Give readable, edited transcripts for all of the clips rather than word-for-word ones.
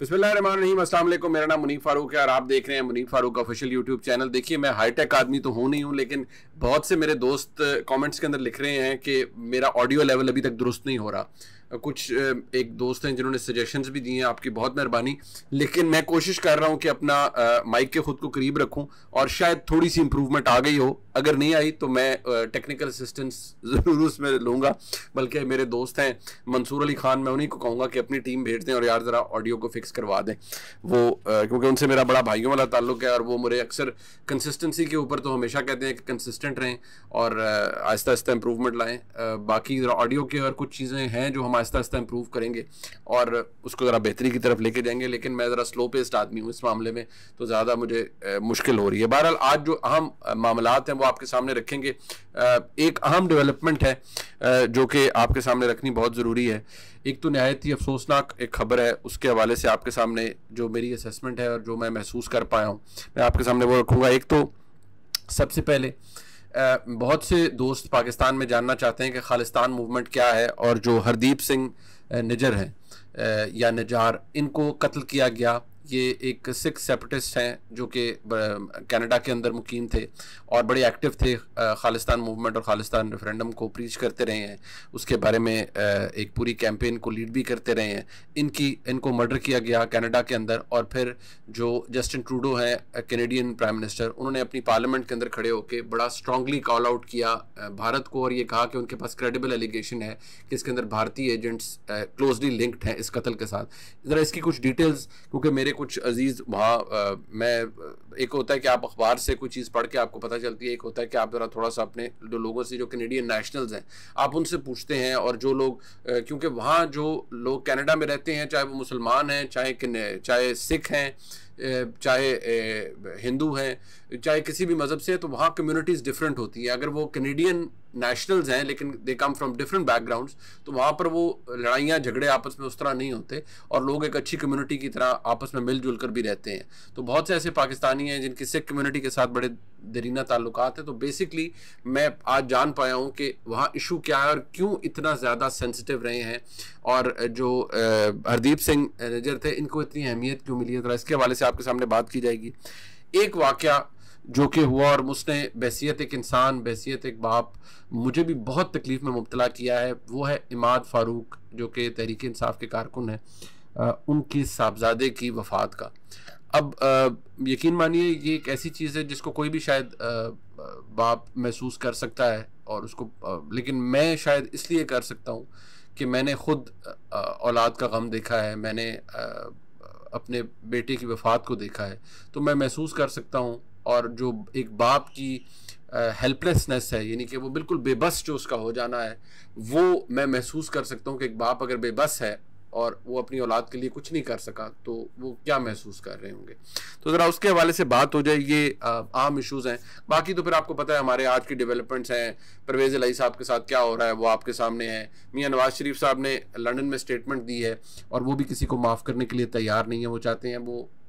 बिस्मिल्लाहिर्रहमानिर्रहीम, अस्सलाम वालेकुम। मेरा नाम मुनीफ फारूक है और आप देख रहे हैं Munif Farooq official YouTube channel. देखिए, मैं हाईटेक आदमी तो हूँ नहीं हूँ, लेकिन बहुत से मेरे दोस्त कमेंट्स के अंदर लिख रहे हैं कि मेरा ऑडियो लेवल अभी तक दुरुस्त नहीं हो रहा। कुछ एक दोस्त हैं जिन्होंने सजेशंस भी दिए हैं, आपकी बहुत मेहरबानी। लेकिन मैं कोशिश कर रहा हूँ कि अपना माइक के खुद को करीब रखूँ और शायद थोड़ी सी इंप्रूवमेंट आ गई हो। अगर नहीं आई तो मैं टेक्निकल असिस्टेंस ज़रूर उसमें लूँगा। बल्कि मेरे दोस्त हैं मंसूर अली खान, मैं उन्हीं को कहूँगा कि अपनी टीम भेज दें और यार ज़रा ऑडियो को फिक्स करवा दें। वो क्योंकि उनसे मेरा बड़ा भाइयों वाला ताल्लुक है और वो मेरे अक्सर कंसिस्टेंसी के ऊपर तो हमेशा कहते हैं कि कंसिस्टेंट रहें और आहिस्ता आहिस्ता इंप्रूवमेंट लाएँ। बाकी ज़रा ऑडियो की और कुछ चीज़ें हैं जो हम आहिस्ता आहिस्ता इंप्रूव करेंगे और उसको ज़रा बेहतरी की तरफ लेके जाएंगे। लेकिन मैं ज़रा स्लो पेस्ड आदमी हूँ इस मामले में, तो ज़्यादा मुझे मुश्किल हो रही है। बहरहाल आज जो अहम मामलात हैं वो आपके सामने रखेंगे। एक अहम डेवलपमेंट है जो कि आपके सामने रखनी बहुत ज़रूरी है। एक तो नहायत ही अफसोसनाक एक खबर है, उसके हवाले से आपके सामने जो मेरी असेसमेंट है और जो मैं महसूस कर पाया हूँ मैं आपके सामने वो रखूँगा। एक तो सबसे पहले बहुत से दोस्त पाकिस्तान में जानना चाहते हैं कि खालिस्तान मूवमेंट क्या है और जो हरदीप सिंह निजर हैं या निजार, इनको कत्ल किया गया। ये एक सिख सेपरेटिस्ट हैं जो कि कनाडा के अंदर मुकीम थे और बड़े एक्टिव थे, खालिस्तान मूवमेंट और खालिस्तान रेफरेंडम को प्रीच करते रहे हैं। उसके बारे में एक पूरी कैंपेन को लीड भी करते रहे हैं। इनको मर्डर किया गया कनाडा के अंदर। और फिर जो जस्टिन ट्रूडो हैं कैनेडियन प्राइम मिनिस्टर, उन्होंने अपनी पार्लियामेंट के अंदर खड़े होकर बड़ा स्ट्रांगली कॉल आउट किया भारत को और ये कहा कि उनके पास क्रेडिबल एलिगेशन है कि इसके अंदर भारतीय एजेंट्स क्लोजली लिंक्ड हैं इस कत्ल के साथ। ज़रा इसकी कुछ डिटेल्स, क्योंकि मेरे कुछ अजीज़ वहाँ मैं एक होता है कि आप अखबार से कोई चीज़ पढ़ के आपको पता चलती है, एक होता है कि आप ज़रा थोड़ा सा अपने जो लोगों से, जो कैनेडियन नेशनल्स हैं, आप उनसे पूछते हैं। और जो लोग क्योंकि वहाँ जो लोग कनाडा में रहते हैं, चाहे वो मुसलमान हैं, चाहे सिख हैं, चाहे हिंदू हैं, चाहे किसी भी मज़हब से, तो वहाँ कम्युनिटीज़ डिफरेंट होती हैं। अगर वो कैनेडियन नेशनल्स हैं लेकिन दे कम फ्रॉम डिफरेंट बैकग्राउंड्स, तो वहाँ पर वो लड़ाइयाँ झगड़े आपस में उस तरह नहीं होते और लोग एक अच्छी कम्युनिटी की तरह आपस में मिलजुल कर भी रहते हैं। तो बहुत से ऐसे पाकिस्तानी हैं जिनकी सिख कम्युनिटी के साथ बड़े दरीना ताल्लुकात हैं। तो बेसिकली मैं आज जान पाया हूँ कि वहाँ इशू क्या है और क्यों इतना ज़्यादा सेंसिटिव रहे हैं और जो हरदीप सिंह निजर थे इनको इतनी अहमियत क्यों मिली है। तो इसके हवाले से आपके सामने बात की जाएगी। एक वाक़या जो कि हुआ और उसने बहसियत एक इंसान, बहसियत एक बाप, मुझे भी बहुत तकलीफ़ में मुब्तला किया है, वो है इमाद फ़ारूक जो कि तहरीक इंसाफ के कारकुन हैं। उनकी साहबजादे की वफ़ात का अब यकीन मानिए ये एक ऐसी चीज़ है जिसको कोई भी शायद बाप महसूस कर सकता है और उसको लेकिन मैं शायद इसलिए कर सकता हूँ कि मैंने ख़ुद औलाद का गम देखा है, मैंने अपने बेटे की वफ़ात को देखा है, तो मैं महसूस कर सकता हूँ। और जो एक बाप की हेल्पलेसनेस है, यानी कि वो बिल्कुल बेबस जो उसका हो जाना है, वो मैं महसूस कर सकता हूँ कि एक बाप अगर बेबस है और वो अपनी औलाद के लिए कुछ नहीं कर सका तो वो क्या महसूस कर रहे होंगे। तो ज़रा उसके हवाले से बात हो जाए। ये आम इश्यूज़ हैं। बाकी तो फिर आपको पता है हमारे आज की डेवलपमेंट्स हैं। परवेज़ इलाही साहब के साथ क्या हो रहा है वो आपके सामने है। मियाँ नवाज शरीफ साहब ने लंदन में स्टेटमेंट दी है और वो भी किसी को माफ़ करने के लिए तैयार नहीं है। वो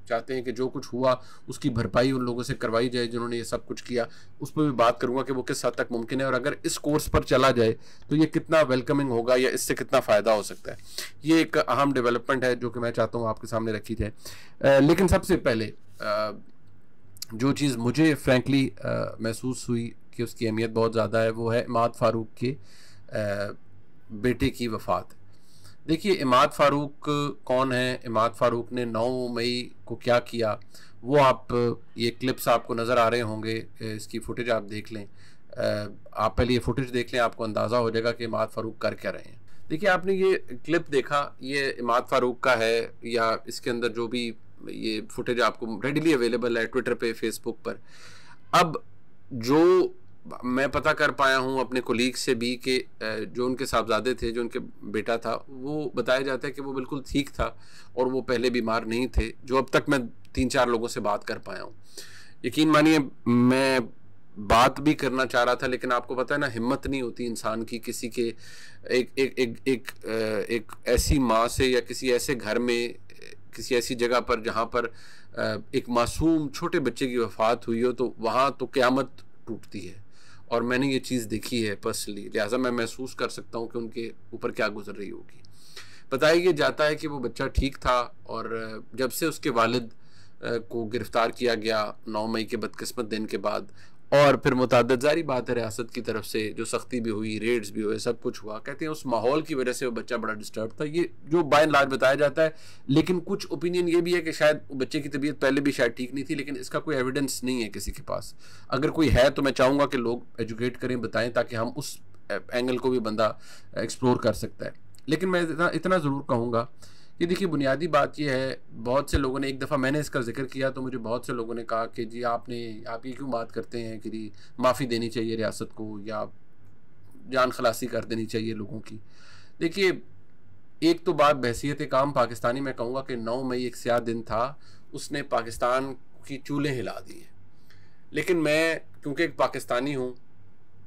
चाहते हैं कि जो कुछ हुआ उसकी भरपाई उन लोगों से करवाई जाए जिन्होंने ये सब कुछ किया। उस पर भी बात करूंगा कि वो किस हद तक मुमकिन है और अगर इस कोर्स पर चला जाए तो ये कितना वेलकमिंग होगा या इससे कितना फ़ायदा हो सकता है। ये एक अहम डेवलपमेंट है जो कि मैं चाहता हूँ आपके सामने रखी जाए। लेकिन सबसे पहले जो चीज़ मुझे फ्रैंकली महसूस हुई कि उसकी अहमियत बहुत ज़्यादा है, वो है इमाद फ़ारूक के बेटे की वफ़ात। देखिए, इमाद फ़ारूक कौन है, इमाद फ़ारूक ने 9 मई को क्या किया, वो आप ये क्लिप्स आपको नज़र आ रहे होंगे, इसकी फ़ुटेज आप देख लें। आप पहले ये फ़ुटेज देख लें, आपको अंदाज़ा हो जाएगा कि इमाद फ़ारूक कर क्या रहे हैं। देखिए, आपने ये क्लिप देखा, ये इमाद फ़ारूक का है या इसके अंदर जो भी ये फ़ुटेज आपको रेडिली अवेलेबल है ट्विटर पे, फेसबुक पर। अब जो मैं पता कर पाया हूँ अपने कोलीग से भी कि जो उनके साहबजादे थे, जो उनके बेटा था, वो बताया जाता है कि वो बिल्कुल ठीक था और वो पहले बीमार नहीं थे, जो अब तक मैं 3-4 लोगों से बात कर पाया हूँ। यकीन मानिए मैं बात भी करना चाह रहा था लेकिन आपको पता है ना, हिम्मत नहीं होती इंसान की किसी के एक ऐसी माँ से या किसी ऐसे घर में, किसी ऐसी जगह पर जहाँ पर एक मासूम छोटे बच्चे की वफ़ात हुई हो, तो वहाँ तो क़यामत टूटती है। और मैंने ये चीज़ देखी है पर्सनली, लिहाजा मैं महसूस कर सकता हूँ कि उनके ऊपर क्या गुजर रही होगी। बताया जाता है कि वो बच्चा ठीक था और जब से उसके वालिद को गिरफ्तार किया गया 9 मई के बदकिस्मत दिन के बाद, और फिर मुतअद्दिद जारी बात है रियासत की तरफ से जो सख्ती भी हुई, रेड्स भी हुए, सब कुछ हुआ, कहते हैं उस माहौल की वजह से वो बच्चा बड़ा डिस्टर्ब था। ये जो बाय एंड लार्ज बताया जाता है, लेकिन कुछ ओपिनियन ये भी है कि शायद बच्चे की तबीयत पहले भी शायद ठीक नहीं थी, लेकिन इसका कोई एविडेंस नहीं है किसी के पास। अगर कोई है तो मैं चाहूँगा कि लोग एजुकेट करें, बताएं, ताकि हम उस एंगल को भी बंदा एक्सप्लोर कर सकता है। लेकिन मैं इतना ज़रूर कहूँगा कि देखिए बुनियादी बात यह है, बहुत से लोगों ने, एक दफ़ा मैंने इसका जिक्र किया तो मुझे बहुत से लोगों ने कहा कि जी आप ये क्यों बात करते हैं कि जी माफ़ी देनी चाहिए रियासत को या जान खलासी कर देनी चाहिए लोगों की। देखिए एक तो बात बहसीत काम पाकिस्तानी मैं कहूँगा कि 9 मई एक स्याह दिन था, उसने पाकिस्तान की चूल्हे हिला दी है। लेकिन मैं क्योंकि एक पाकिस्तानी हूँ,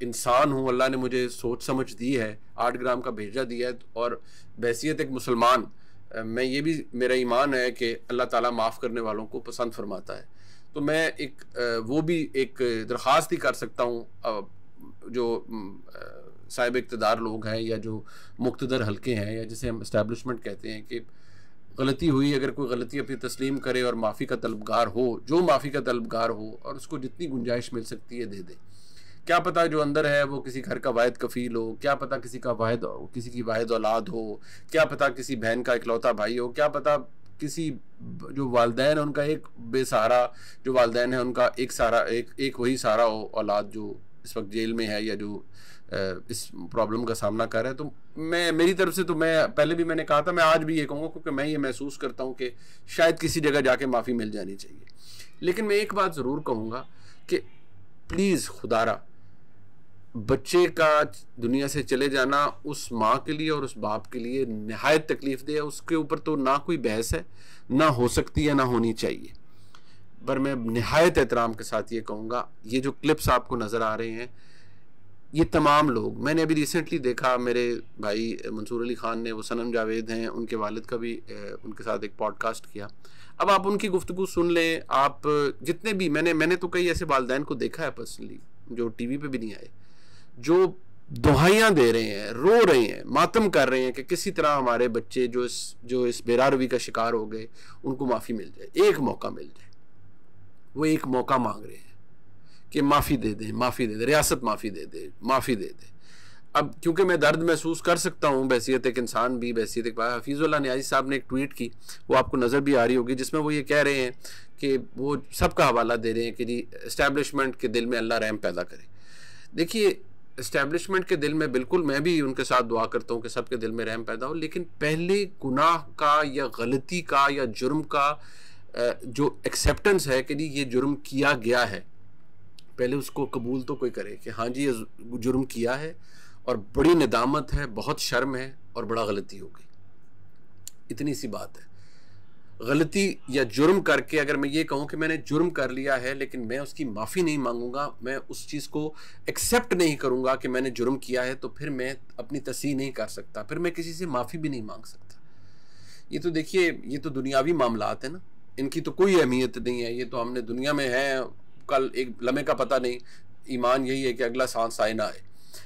इंसान हूँ, अल्लाह ने मुझे सोच समझ दी है, 8 ग्राम का भेजा दिया है, और बहसीत एक मुसलमान मैं ये भी मेरा ईमान है कि अल्लाह ताला माफ़ करने वालों को पसंद फरमाता है। तो मैं वो भी एक दरख्वास्त ही कर सकता हूँ जो साहिब इक़्तिदार लोग हैं या जो मुक़्तदर हल्के हैं या जिसे हम इस्टेब्लिशमेंट कहते हैं कि गलती हुई, अगर कोई गलती अपनी तस्लीम करे और माफ़ी का तलबगार हो, जो माफ़ी का तलबगार हो, और उसको जितनी गुंजाइश मिल सकती है दे दे। क्या पता जो अंदर है वो किसी घर का वाहिद कफ़ील हो, क्या पता किसी की वाहिद औलाद हो, क्या पता किसी बहन का इकलौता भाई हो, क्या पता किसी जो वालिदैन है उनका एक बेसहारा, जो वालिदैन है उनका एक सहारा, एक वही सहारा हो, औलाद जो इस वक्त जेल में है या जो इस प्रॉब्लम का सामना कर रहा है। तो मेरी तरफ से तो मैं पहले भी मैंने कहा था, मैं आज भी ये कहूँगा, क्योंकि मैं ये महसूस करता हूँ कि शायद किसी जगह जाके माफ़ी मिल जानी चाहिए। लेकिन मैं एक बात ज़रूर कहूँगा कि प्लीज़ खुदारा, बच्चे का दुनिया से चले जाना उस माँ के लिए और उस बाप के लिए नहायत तकलीफ दे, उसके ऊपर तो ना कोई बहस है, ना हो सकती है, ना होनी चाहिए। पर मैं नहायत एहतराम के साथ ये कहूँगा, ये जो क्लिप्स आपको नज़र आ रहे हैं, ये तमाम लोग, मैंने अभी रिसेंटली देखा, मेरे भाई मंसूर अली ख़ान ने, वो सनम जावेद हैं, उनके वालिद का भी उनके साथ एक पॉडकास्ट किया। अब आप उनकी गुफ्तगू सुन लें, आप जितने भी मैंने तो कई ऐसे वालिदैन को देखा है पर्सनली जो टीवी पे भी नहीं आए, जो दुहाइयाँ दे रहे हैं, रो रहे हैं, मातम कर रहे हैं कि किसी तरह हमारे बच्चे जो इस बेरारवी का शिकार हो गए उनको माफ़ी मिल जाए, एक मौका मिल जाए। वो एक मौका मांग रहे हैं कि माफ़ी दे दें, माफ़ी दे दे, रियासत माफ़ी दे दे, माफ़ी दे दे। अब क्योंकि मैं दर्द महसूस कर सकता हूँ, बहसीत एक इंसान भी, बहसीत एक हफीज़ुल्लाह नियाज़ी साहब ने एक ट्वीट की, वो आपको नज़र भी आ रही होगी, जिसमें वो ये कह रहे हैं कि वो सबका हवाला दे रहे हैं कि जी इस्टेब्लिशमेंट के दिल में अल्लाह रहम पैदा करे। देखिए इस्टेब्लिशमेंट के दिल में बिल्कुल मैं भी उनके साथ दुआ करता हूँ कि सबके दिल में रहम पैदा हो, लेकिन पहले गुनाह का या गलती का या जुर्म का जो एक्सेप्टेंस है कि जी ये जुर्म किया गया है, पहले उसको कबूल तो कोई करे कि हाँ जी ये जुर्म किया है और बड़ी नदामत है, बहुत शर्म है और बड़ा गलती हो गई। इतनी सी बात है। गलती या जुर्म करके अगर मैं ये कहूँ कि मैंने जुर्म कर लिया है लेकिन मैं उसकी माफ़ी नहीं मांगूंगा, मैं उस चीज़ को एक्सेप्ट नहीं करूँगा कि मैंने जुर्म किया है, तो फिर मैं अपनी तस्हीह नहीं कर सकता, फिर मैं किसी से माफ़ी भी नहीं मांग सकता। ये तो देखिए, ये तो दुनियावी मामलात है ना, इनकी तो कोई अहमियत नहीं है। ये तो हमने दुनिया में है, कल एक लम्हे का पता नहीं, ईमान यही है कि अगला सांस आए ना आए।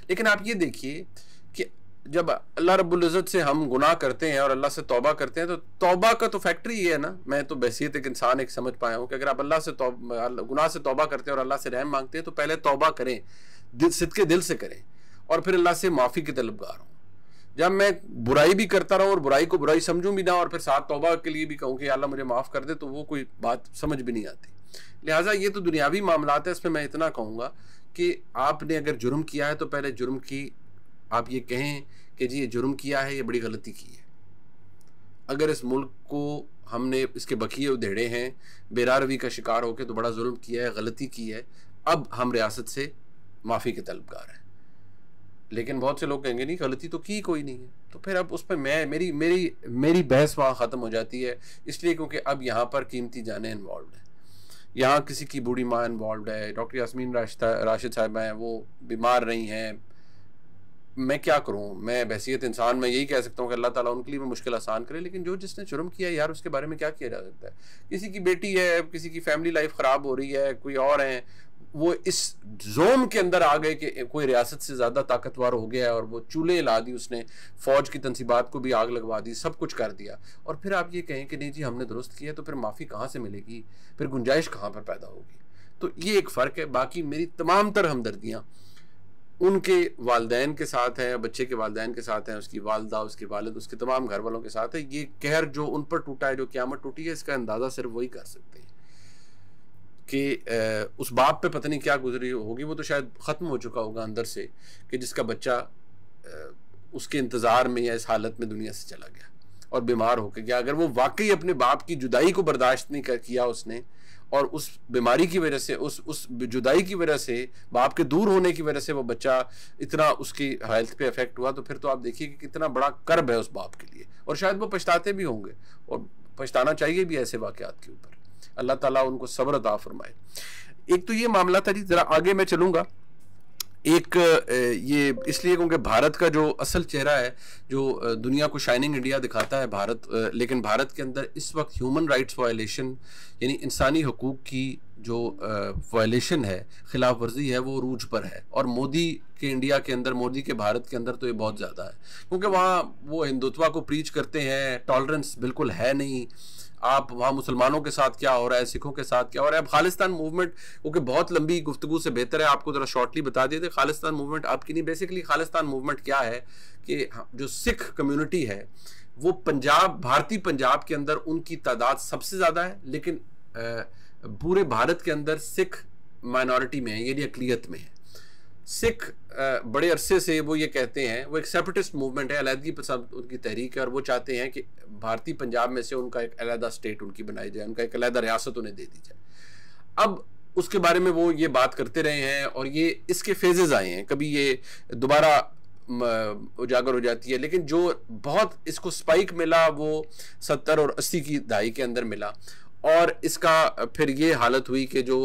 लेकिन आप ये देखिए कि जब अल्लाह रब्बुल इज़्ज़त से हम गुनाह करते हैं और अल्लाह से तौबा करते हैं, तो तौबा का तो फैक्ट्री ये है ना, मैं तो बहसीत एक इंसान एक समझ पाया हूँ कि अगर आप अल्लाह से गुनाह से तौबा करते हैं और अल्लाह से रहम मांगते हैं, तो पहले तौबा करें, सिद्के दिल से करें और फिर अल्लाह से माफ़ी के तलबगार हों। जब मैं बुराई भी करता रहूँ और बुराई को बुराई समझूँ भी ना और फिर साथ तौबा के लिए भी कहूँ कि अल्लाह मुझे माफ़ कर दे, तो वो कोई बात समझ भी नहीं आती। लिहाजा ये तो दुनियावी मामलात है, इसमें मैं इतना कहूँगा कि आपने अगर जुर्म किया है तो पहले जुर्म की आप ये कहें कि जी ये जुर्म किया है, ये बड़ी गलती की है। अगर इस मुल्क को हमने इसके बकिए उधेड़े हैं, बेरारवी का शिकार होकर, तो बड़ा जुर्म किया है, गलती की है, अब हम रियासत से माफ़ी के तलबगार हैं। लेकिन बहुत से लोग कहेंगे नहीं गलती तो की कोई नहीं है, तो फिर अब उस पर मेरी बहस वहाँ ख़त्म हो जाती है, इसलिए क्योंकि अब यहाँ पर कीमती जानें इन्वॉल्व हैं, यहाँ किसी की बूढ़ी माँ इन्वॉल्व है, डॉक्टर यास्मीन राशिद साहिबा हैं, वो बीमार रही हैं। मैं क्या करूँ, मैं बहसीत इंसान मैं यही कह सकता हूँ कि अल्लाह ताला उनके लिए भी मुश्किल आसान करे, लेकिन जो जिसने जुर्म किया यार उसके बारे में क्या किया जा सकता है। किसी की बेटी है, किसी की फैमिली लाइफ ख़राब हो रही है, कोई और है, वो इस जोन के अंदर आ गए कि कोई रियासत से ज़्यादा ताकतवर हो गया और वो चूल्हे ला दी उसने, फ़ौज की तनसीबात को भी आग लगवा दी, सब कुछ कर दिया। और फिर आप ये कहें कि नहीं जी हमने दुरुस्त किया, तो फिर माफ़ी कहाँ से मिलेगी, फिर गुंजाइश कहाँ पर पैदा होगी। तो ये एक फ़र्क है। बाकी मेरी तमाम तर हमदर्दियाँ उनके वालदैन के साथ हैं, बच्चे के वालदैन के साथ हैं, उसकी वालदा, उसके वालिद, उसके तमाम घर वालों के साथ है। ये कहर जो उन पर टूटा है, जो क़यामत टूटी है, इसका अंदाज़ा सिर्फ वही कर सकते हैं कि उस बाप पे पता नहीं क्या गुजरी होगी। वो तो शायद ख़त्म हो चुका होगा अंदर से, कि जिसका बच्चा उसके इंतज़ार में या इस हालत में दुनिया से चला गया और बीमार होकर गया। अगर वो वाकई अपने बाप की जुदाई को बर्दाश्त नहीं किया उसने, और उस बीमारी की वजह से, उस जुदाई की वजह से, बाप के दूर होने की वजह से वो बच्चा इतना उसकी हेल्थ पे इफेक्ट हुआ, तो फिर तो आप देखिए कि कितना बड़ा कर्ब है उस बाप के लिए। और शायद वो पछताते भी होंगे, और पछताना चाहिए भी ऐसे वाक़यात के ऊपर। अल्लाह ताला उनको सब्र अता फरमाए। एक तो ये मामला था जी। ज़रा आगे मैं चलूँगा। एक ये इसलिए क्योंकि भारत का जो असल चेहरा है, जो दुनिया को शाइनिंग इंडिया दिखाता है भारत, लेकिन भारत के अंदर इस वक्त ह्यूमन राइट्स वायलेशन, यानी इंसानी हकूक़ की जो वायलेशन है, खिलाफ वर्जी है, वो अरूज पर है। और मोदी के इंडिया के अंदर, मोदी के भारत के अंदर तो ये बहुत ज़्यादा है, क्योंकि वहाँ वो हिंदुत्व को प्रीच करते हैं, टॉलरेंस बिल्कुल है नहीं। आप वहाँ मुसलमानों के साथ क्या हो रहा है, सिखों के साथ क्या हो रहा है। अब खालिस्तान मूवमेंट, क्योंकि बहुत लंबी गुफ्तगू से बेहतर है आपको ज़रा शॉर्टली बता देते। खालिस्तान मूवमेंट आपकी नहीं, बेसिकली खालिस्तान मूवमेंट क्या है कि जो सिख कम्युनिटी है वो पंजाब, भारतीय पंजाब के अंदर उनकी तादाद सबसे ज़्यादा है, लेकिन पूरे भारत के अंदर सिख माइनॉरिटी में है, यानी अक़लियत में है। सिख बड़े अरसे से वो ये कहते हैं, वो एक सेपरेटिस्ट मूवमेंट है, अलहदगी पसंद उनकी तहरीक है, और वो चाहते हैं कि भारतीय पंजाब में से उनका एक अलहदा स्टेट उनकी बनाई जाए, उनका एक अलहदा रियासत उन्हें दे दी जाए। अब उसके बारे में वो ये बात करते रहे हैं, और ये इसके फेजेस आए हैं, कभी ये दोबारा उजागर हो जाती है, लेकिन जो बहुत इसको स्पाइक मिला वो 70 और 80 की दहाई के अंदर मिला। और इसका फिर ये हालत हुई कि जो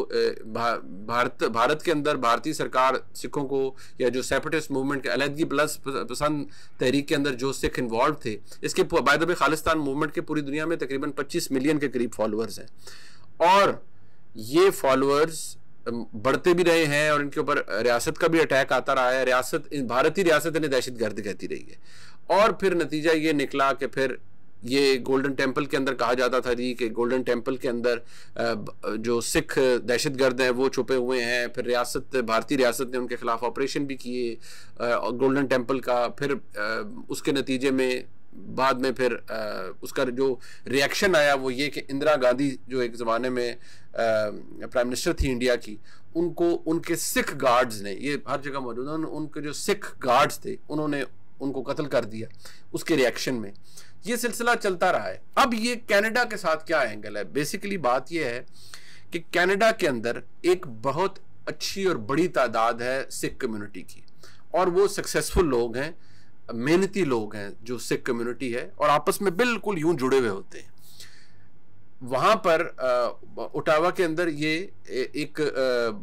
भारत के अंदर भारतीय सरकार सिखों को, या जो सेपरेटिस्ट मूवमेंट के अलहदगी प्लस पसंद तहरीक के अंदर जो सिख इन्वॉल्व थे, इसके by the way Khalistan movement के पूरी दुनिया में तकरीबन 25 मिलियन के करीब फॉलोअर्स हैं, और ये फॉलोअर्स बढ़ते भी रहे हैं, और इनके ऊपर रियासत का भी अटैक आता रहा है। रियासत, भारतीय रियासत इन्हें दहशतगर्द कहती रही है। और फिर नतीजा ये निकला कि फिर ये गोल्डन टेम्पल के अंदर कहा जाता था जी कि गोल्डन टेम्पल के अंदर जो सिख दहशतगर्द हैं वो छुपे हुए हैं। फिर रियासत, भारतीय रियासत ने उनके खिलाफ ऑपरेशन भी किए गोल्डन टेम्पल का। फिर उसके नतीजे में बाद में फिर उसका जो रिएक्शन आया वो ये कि इंदिरा गांधी जो एक ज़माने में प्राइम मिनिस्टर थी इंडिया की, उनको उनके सिख गार्ड्स ने, ये हर जगह मौजूद है, उनके जो सिख गार्ड्स थे उन्होंने उनको कत्ल कर दिया। उसके रिएक्शन में ये सिलसिला चलता रहा है। अब ये कनाडा के साथ क्या एंगल है? बेसिकली बात ये है कि कनाडा के अंदर एक बहुत अच्छी और बड़ी तादाद है सिख कम्युनिटी की, और वो सक्सेसफुल लोग हैं, मेहनती लोग हैं जो सिख कम्युनिटी है, और आपस में बिल्कुल यूं जुड़े हुए होते हैं। वहाँ पर ओटावा के अंदर ये एक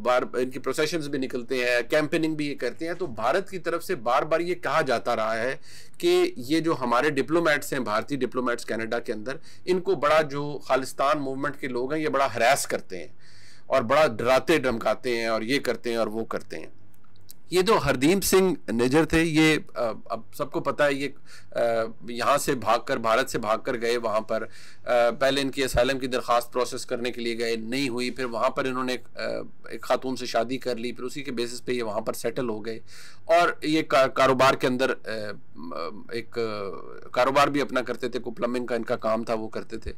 बार इनकी प्रोसेशंस भी निकलते हैं, कैंपेनिंग भी ये करते हैं। तो भारत की तरफ से बार बार ये कहा जाता रहा है कि ये जो हमारे डिप्लोमेट्स हैं, भारतीय डिप्लोमेट्स कनाडा के अंदर, इनको बड़ा जो खालिस्तान मूवमेंट के लोग हैं ये बड़ा हरास करते हैं और बड़ा डराते धमकाते हैं और ये करते हैं और वो करते हैं। ये जो हरदीप सिंह निज्जर थे, ये अब सबको पता है, ये यहाँ से भागकर, भारत से भागकर गए वहाँ पर। पहले इनकी असाइलम की दरख्वास्त प्रोसेस करने के लिए गए, नहीं हुई। फिर वहाँ पर इन्होंने एक खातून से शादी कर ली, फिर उसी के बेसिस पे ये वहाँ पर सेटल हो गए, और ये कारोबार के अंदर एक कारोबार भी अपना करते थे, को प्लम्बिंग का इनका काम था, वो करते थे,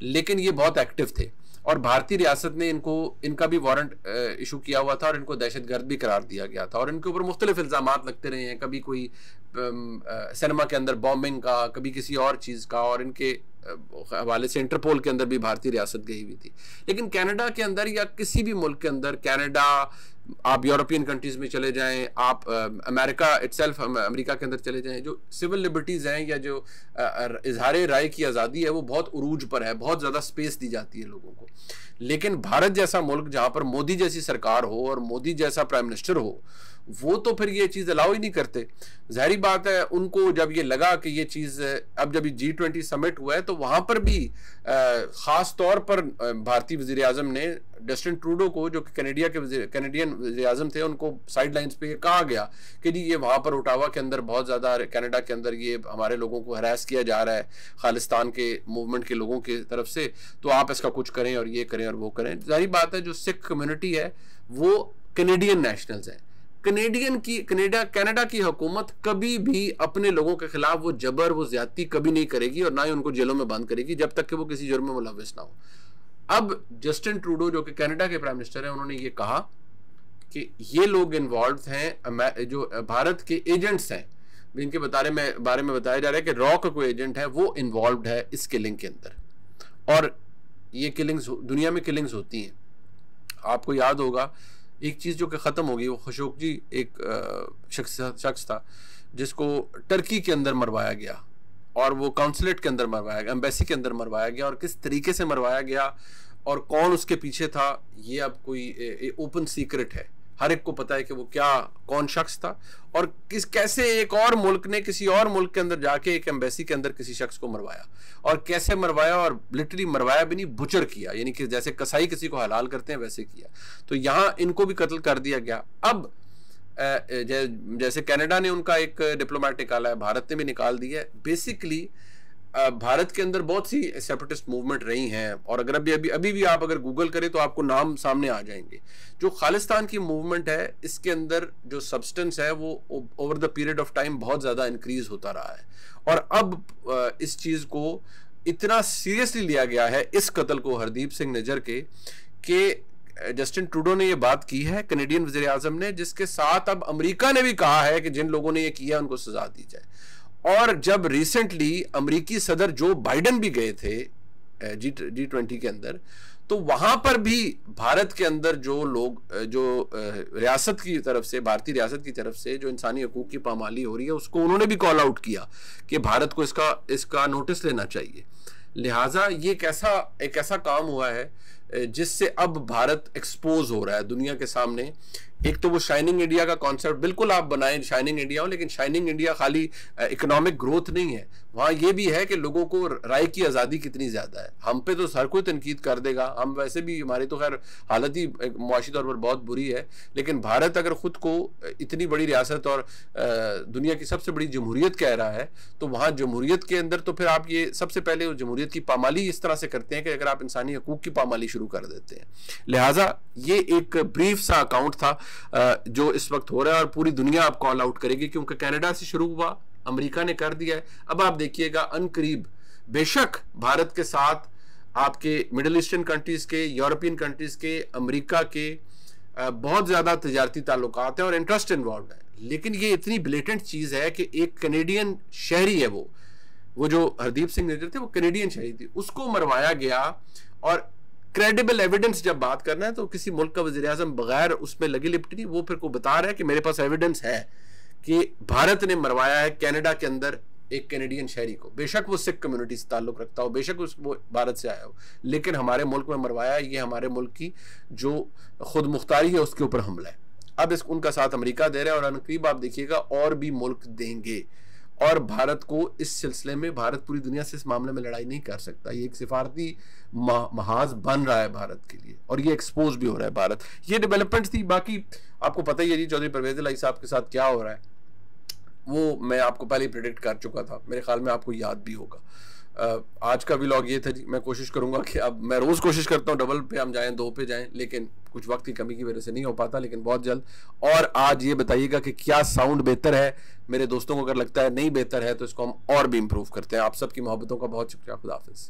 लेकिन ये बहुत एक्टिव थे। और भारतीय रियासत ने इनका भी वारंट इशू किया हुआ था और इनको दहशतगर्द भी करार दिया गया था, और इनके ऊपर मुख्तलिफ इल्ज़ामात लगते रहे हैं, कभी कोई सिनेमा के अंदर बॉम्बिंग का, कभी किसी और चीज़ का, और इनके हवाले से इंटरपोल के अंदर भी भारतीय रियासत गई हुई थी। लेकिन कनाडा के अंदर या किसी भी मुल्क के अंदर, कनाडा, आप यूरोपियन कंट्रीज़ में चले जाएं, आप अमेरिका इटसेल्फ, अमेरिका के अंदर चले जाएं, जो सिविल लिबर्टीज़ हैं या जो इजहार राय की आज़ादी है वो बहुत उरूज पर है, बहुत ज़्यादा स्पेस दी जाती है लोगों को। लेकिन भारत जैसा मुल्क जहाँ पर मोदी जैसी सरकार हो और मोदी जैसा प्राइम मिनिस्टर हो, वो तो फिर ये चीज़ अलाउ ही नहीं करते। ज़ाहिरी बात है, उनको जब ये लगा कि ये चीज़, अब जब G20 समिट हुआ है तो वहां पर भी खास तौर पर भारतीय वजीर आजम ने जस्टिन ट्रूडो को, जो कि कैनेडियन वजीर आजम थे, उनको साइड लाइन्स पे कहा गया कि जी ये वहाँ पर ओटावा के अंदर बहुत ज़्यादा, कनाडा के अंदर ये हमारे लोगों को हरास किया जा रहा है खालिस्तान के मूवमेंट के लोगों की तरफ से, तो आप इसका कुछ करें और ये करें और वो करें। जाहिर बात है जो सिख कम्युनिटी है वो कैनेडियन नेशनल्स हैं। कनाडा की हुकूमत कभी भी अपने लोगों के खिलाफ वो जबर, वो ज्यादती कभी नहीं करेगी और ना ही उनको जेलों में बंद करेगी जब तक कि वो किसी जुर्म में मुलव्वस ना हो। अब जस्टिन ट्रूडो जो कि कनाडा के प्राइम मिनिस्टर हैं, उन्होंने ये कहा कि ये लोग इन्वॉल्व हैं, जो भारत के एजेंट्स हैं जिनके बारे में बताया जा रहा है कि रॉ का कोई एजेंट है वो इन्वॉल्व है इस किलिंग के अंदर, और ये किलिंग्स दुनिया में किलिंग्स होती हैं। आपको याद होगा एक चीज़ जो कि ख़त्म हो गई, वो खशोगी एक शख्स था जिसको टर्की के अंदर मरवाया गया और वो काउंसलेट के अंदर मरवाया गया, एम्बेसी के अंदर मरवाया गया, और किस तरीके से मरवाया गया और कौन उसके पीछे था ये अब कोई ओपन सीक्रेट है। हर एक को पता है कि वो कौन शख्स था और कैसे एक और मुल्क ने किसी और मुल्क के अंदर जाके एक एम्बेसी के अंदर किसी शख्स को मरवाया, और कैसे मरवाया, और लिटरली मरवाया भी नहीं, बुचर किया, यानी कि जैसे कसाई किसी को हलाल करते हैं वैसे किया। तो यहाँ इनको भी कत्ल कर दिया गया। अब जैसे कनाडा ने उनका एक डिप्लोमेट निकाला है, भारत ने भी निकाल दिया है। बेसिकली भारत के अंदर बहुत सी सेपरेटिस्ट मूवमेंट रही हैं, और अगर अभी भी आप अगर गूगल करें तो आपको नाम सामने आ जाएंगे। जो खालिस्तान की मूवमेंट है, इसके अंदर जो सब्सटेंस है वो over the period of time बहुत ज़्यादा इंक्रीज होता रहा है, और अब इस चीज़ को इतना सीरियसली लिया गया है, इस कत्ल को हरदीप सिंह निज्जर के जस्टिन ट्रूडो ने ये बात की है, कैनेडियन वज़ीर आज़म ने, जिसके साथ अब अमेरिका ने भी कहा है कि जिन लोगों ने ये किया उनको सजा दी जाए। और जब रिसेंटली अमेरिकी सदर जो बाइडन भी गए थे G20 के अंदर, तो वहां पर भी भारत के अंदर जो लोग, जो रियासत की तरफ से, भारतीय रियासत की तरफ से जो इंसानी हकूक की पामाली हो रही है, उसको उन्होंने भी कॉल आउट किया कि भारत को इसका नोटिस लेना चाहिए। लिहाजा ये एक ऐसा काम हुआ है जिससे अब भारत एक्सपोज हो रहा है दुनिया के सामने। एक तो वो शाइनिंग इंडिया का कॉन्सेप्ट बिल्कुल आप बनाएं, शाइनिंग इंडिया हो, लेकिन शाइनिंग इंडिया खाली इकोनॉमिक ग्रोथ नहीं है, वहाँ ये भी है कि लोगों को राय की आज़ादी कितनी ज़्यादा है। हम पे तो हर कोई तनकीद कर देगा, हम वैसे भी, हमारी तो खैर हालत ही मुआशी तौर पर बहुत बुरी है, लेकिन भारत अगर ख़ुद को इतनी बड़ी रियासत और दुनिया की सबसे बड़ी जमहूरियत कह रहा है, तो वहाँ जमहूरियत के अंदर तो फिर आप ये सबसे पहले जमहूरियत की पामाली इस तरह से करते हैं कि अगर आप इंसानी हकूक़ की पामाली शुरू कर देते हैं। लिहाजा ये एक ब्रीफ सा अकाउंट था जो इस वक्त हो रहा है, और पूरी दुनिया आप कॉल आउट करेगी, क्योंकि कनाडा से शुरू हुआ, अमेरिका ने कर दिया है। अब आप देखिएगा अनकरीब, बेशक भारत के साथ आपके मिडिल ईस्टर्न कंट्रीज के, यूरोपियन कंट्रीज के, अमेरिका के बहुत ज़्यादा तजारती ताल्लुकात हैं और इंटरेस्ट इन्वॉल्व है, लेकिन ये इतनी ब्लेटेंट चीज़ है कि एक कैनेडियन शहरी है, वो जो हरदीप सिंह निज्जर थे, वो कैनेडियन शहरी थी, उसको मरवाया गया। और क्रेडिबल एविडेंस जब बात करना है तो किसी मुल्क का वज़ीर आज़म बगैर उसमें लगी लिपटी नहीं, वो फिर को बता रहा है कि मेरे पास एविडेंस है कि भारत ने मरवाया है कनाडा के अंदर एक कैनेडियन शहरी को, बेशक वो सिख कम्युनिटी से ताल्लुक़ रखता हो, बेशक वो भारत से आया हो, लेकिन हमारे मुल्क में मरवाया है। ये हमारे मुल्क की जो खुद मुख्तारी है उसके ऊपर हमला है। अब उनका साथ अमेरिका दे रहा है, और अनकरीब आप देखिएगा और भी मुल्क देंगे, और भारत को इस सिलसिले में, भारत पूरी दुनिया से इस मामले में लड़ाई नहीं कर सकता। ये एक सिफारती महाज बन रहा है भारत के लिए, और ये एक्सपोज भी हो रहा है भारत। ये डेवलपमेंट्स थी। बाकी आपको पता ही है जी चौधरी परवेज़ इलाही साहब के साथ क्या हो रहा है, वो मैं आपको पहले ही प्रेडिक्ट कर चुका था, मेरे ख्याल में आपको याद भी होगा। आज का व्लॉग ये था जी। मैं कोशिश करूंगा कि अब मैं रोज़ कोशिश करता हूँ डबल पे हम जाएं, 2 पे जाएं, लेकिन कुछ वक्त की कमी की वजह से नहीं हो पाता, लेकिन बहुत जल्द। और आज ये बताइएगा कि क्या साउंड बेहतर है। मेरे दोस्तों को अगर लगता है नहीं बेहतर है तो इसको हम और भी इम्प्रूव करते हैं। आप सबकी मोहब्बतों का बहुत शुक्रिया। खुदा हाफिज़।